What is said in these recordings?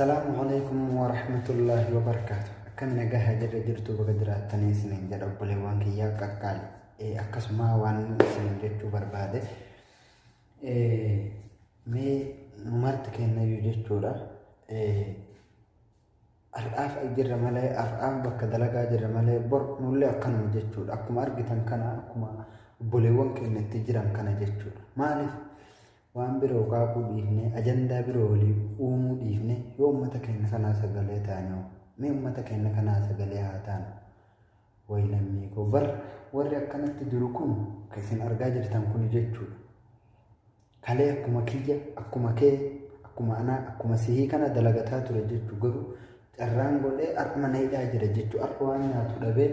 Assalamualaikum warahmatullahi wabarakatuh. Kan nagaa jirtu bagdiraatanii isiniin jedha obboleewwan kiyyaa qaqqaali. Akkasuma waan isiniin jechuu barbaade mee numarti kennayyuu jechuudha. Har'aaf jirra malee har'aaf bakka dalagaa jirra malee bor nullee akkanuma jechuudha. Akkuma argitan kana akkuma obboleewwan keenyatti jiran kana jechuudha. Maaliif waan biroo qaaquu dhiifne ajandaa biroo walii uumuu dhiifne yoo ummata keenya kanaa sagalee taanee mee ummata keenya kanaa sagalee haa taanu wayi lammii koo bar warri akkanatti jiru kun kan isin argaa jirtan kun jechuudha. Kalee akkuma kiyya akkuma kee akkuma anaa akkuma sihii kana dalagataa ture jechuu garuu carraan godhee har'a mana hidhaa jira jechuu har'a waan nyaatu dhabee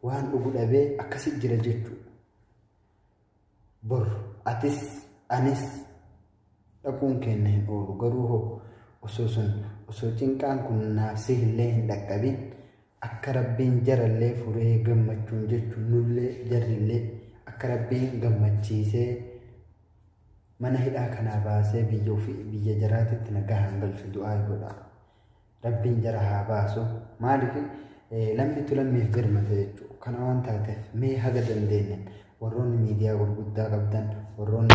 waan dhugu dhabee akkasi jira jechuu bor atis anis dhaquun keenya hin oolu garuu hoo osoo cinqaan kun naaf sihillee hin dhaqqabin akka rabbiin jarallee furee gammachuun jechuun nullee jarrillee akka rabbiin gammachiisee mana hidhaa kanaa baasee biyya jaraatitti nagaan galchu du'aa godha. Rabbiin jara haa baasu maaliif lammitu lammiif birmata jechuudha. Kana waan taateef mee haga dandeenyen warroonni miidiyaa gurguddaa qabdan warroonni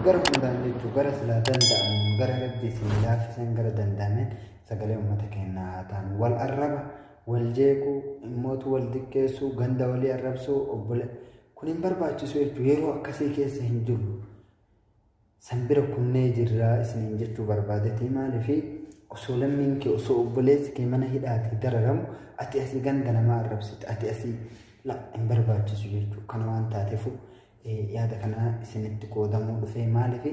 gara hundaan jechuun gara silaa danda'amuun gara rabbii isin laaffisan gara danda'ameen sagalee uummata keenyaa haa taanu. Wal arraba wal jeequu immootu wal xiqqeessuu ganda walii arrabsuu obbole kun hin barbaachisu jechuudha. Yeroo akkasii keessa hin jirru sanbira kunnee jirraa isiniin jechuu barbaadetii maaliif osoo lammiin kee osoo obboleessi kee mana hidhaati dararamu ati asii ganda namaa arrabsite ati asii hin barbaachisu jechuudha. Kana waan taateef yaada kana isinitti qoodamuu dhufee maaliif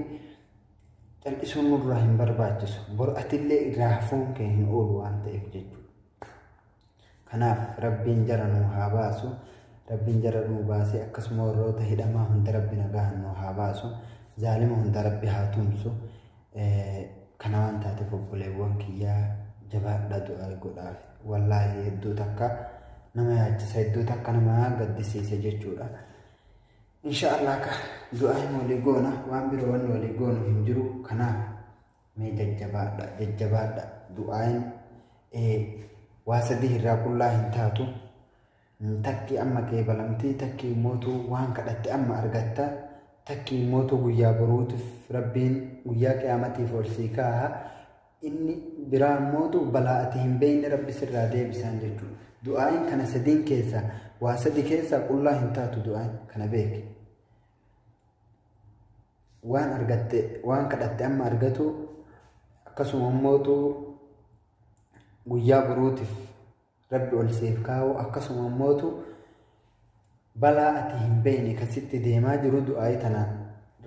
cal'isuun nurraa hin barbaachisu bor atillee irraa hafuun kee hin oolu waan ta'eef jechuudha. Kanaaf rabbiin jara nuu haa baasu rabbiin jara nuu baasee akkasuma warroota hidhamaa hunda rabbi nagaan nuu haa baasu zaalima hunda rabbi haa tumsu. Kana waan taateef obboleewwan kiyyaa jabaadha du'aa godhaaf wallaahi hedduu takka nama yaachisa hedduu takka nama gaddisiisa jechuudha. Inshaallah ka du'aa walii goona waan biroo wanni walii goonu hin jiru. Kanaaf mee jajjabaadha du'aan waa sadii irraa qullaa hin taatu. Takki amma qeebalamtii takki mootuu waan kadhatte amma argatta takki mootuu guyyaa boruutiif rabbiin guyyaa qiyaamatiif ol sii kaaha inni biraa mootuu balaa ati hin beekne rabbi sirraa deebisaan jechuudha. Du'aan kana sadiin keessaa waa sadii keessaa qullaa hin taatu du'aan kana beeki. Waan argatte waan kadhatte amma argatu akkasuma mootuu guyyaa boruutiif rabbi ol siif kaa'u akkasuma mootuu balaa ati hin beekne kasitti deemaa jiru du'aa tana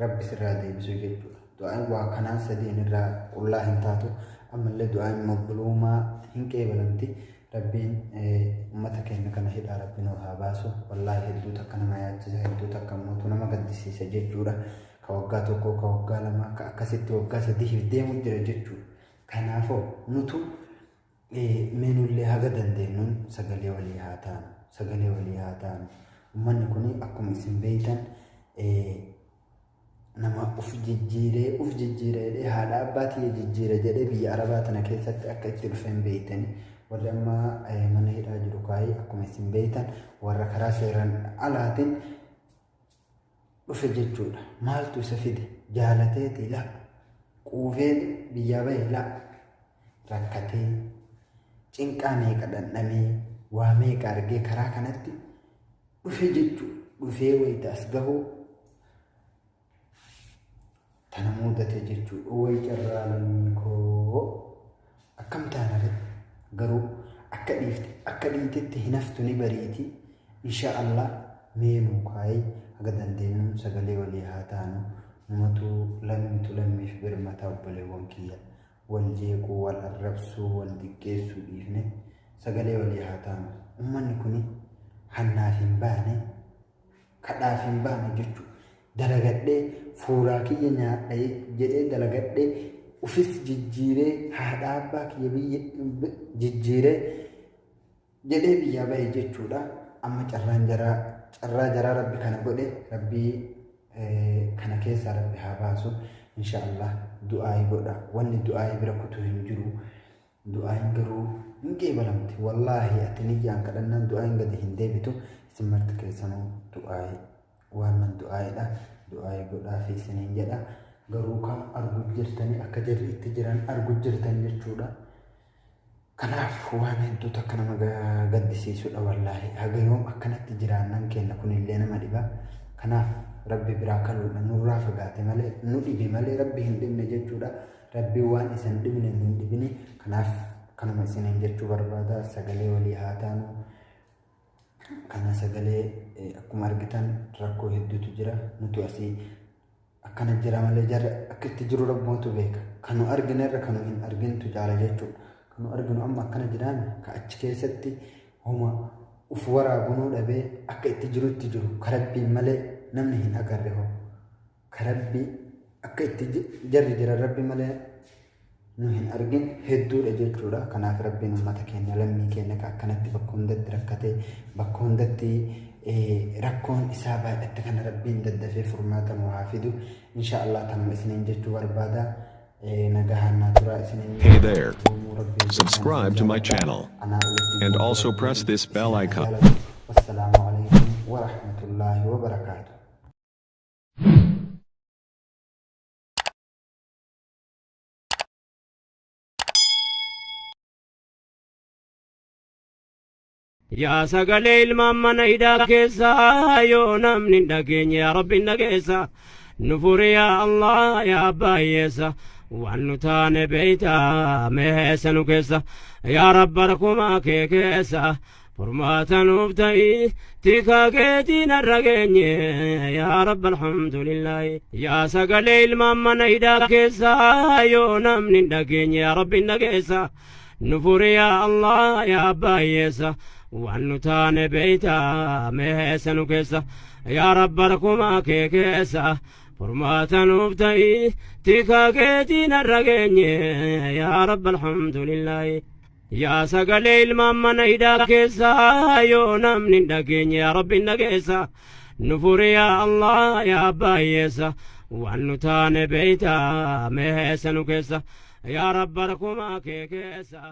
rabbi sirraa deebisu jechuudha. Du'aan waa kanaan sadiin irraa qullaa hin taatu ammallee du'aan maqbuluumaa hin qeebalamti. Rabbiin ummata keenya kana hidhaa rabbi nuu haa baasu. Wallaahi hedduu takka nama yaachisa hedduu takka mootuu nama gaddisiisa jechuudha. Ka waggaa tokko ka waggaa lama ka akkasitti waggaa sadiif deemu jira jechuudha. Kanaafuu nutu meenullee haga dandeenyuun sagalee walii haa taanu sagalee walii haa taanu. Ummanni kun akkuma isin beektan nama uf jijjiiree haadha abbaatii jijjiire jedhee biyya arabaa tana keessatti akka itti dhufeen beektanii warri amma mana hidhaa jiru kaayee akkuma isin beektan warra karaa seeraan alaatiin dhufe jechuudha. Maaltu isa fide jaalateeti la quufee biyyaa bahe la rakkatee cinqaa meeqa dhandhamee waa meeqa argee karaa kanatti dhufe jechuudha. Dhufee wayita as gahuu tana mudate jechuudha. Wayi carraa lammii koo akkam taanare garuu akka dhiitetti hin haftu ni bariiti. Inshaallah meenuu kaayee haga dandeenyuun sagalee walii haa taanu. Numatu lammitu lammiif birmata obboleewwan kiyya wal jeequu wal arrabsuu wal xiqqeessuu dhiifne sagalee walii haa taanu. Ummanni kun hannaaf hin baane kadhaaf hin baane jechuudha. Dalagadhee fuuraa kiyya nyaadha jedhee dalagadhee ufis jijjiiree haadha abbaa kiyya biyya jijjiiree jedhee biyyaa bahe jechuudha. Amma carraa jaraa rabbi kana godhe rabbii kana keessaa rabbi haa baasu inshaallah. du'aa godha wanni du'aa bira kutu hin jiru du'aa garuu hin qeebalamti wallaahi ati niyyaan kadhannaan du'aa gadi hin deebitu isin marti keessanuu du'aa waan nan du'aadha du'aa godhaa fi isiniin jedha garuu kan argu jirtanii akka jarri itti jiran argu jirtan jechuudha kanaaf waan hedduu takka nama gaddisiisudha wallaahi haga yoom akkanatti jiraannan kenna kunillee nama dhiba kanaaf rabbi biraa kaluudha nurraa fagaate malee nu dhibe malee rabbi hin dhibne jechuudha rabbi waan isin dhibne hin dhibne kanaaf kanuma isiniin jechuu barbaada sagalee walii haa taanu kana sagalee akkuma argitan rakkoo hedduutu jira nutu asii akkana jira malee jarra akka itti jiru rabbootu beeka kanu arginerra kanu hin argintu jaala jechuudha kanu arginu amma akkana jiraan ka achi keessatti homa uf waraabunuu dhabee akka itti jirutti jiru karabbiin malee namni hin agarre hoo karabbii akka itti jarri jira rabbi malee nu hin argin hedduudha jechuudha kanaaf rabbiin ummata keenya lammii keenya ka akkanatti bakka hundatti rakkate bakka hundatti rakkoon isaa baay'atte kana rabbiin daddafee furmaata nu haa fidu inshaallah tanuma isiniin jechuu barbaada nagahanna tura isiniin Hey there, subscribe to my channel and also press this bell icon. Wassalamu alaikum wa rahmatullahi wa barakatuh. يا سقلي الماما إذا كيسا يونم ندقيني يا ربي نقيسا نفور يا الله يا بايسا وانتان بيتا ميسا كيسا يا رب ركما كيسا فرماتا نفتي تيكا كيتين الرقيني يا رب الحمد لله يا سقلي الماما إذا كيسا يونم ندقيني يا ربي نقيسا نفور يا الله يا بايسا وانتان بيتا ميسن كيسا يا رب ركما كيسا فرماتا نفتي تيكا كيتين الرقيني يا رب الحمد لله يا سقلي الماما إذا كيسا يونم ندقيني يا رب نقيسا نفور يا الله يا بايسا وانتان بيتا ميسن كيسا يا رب ركما كيسا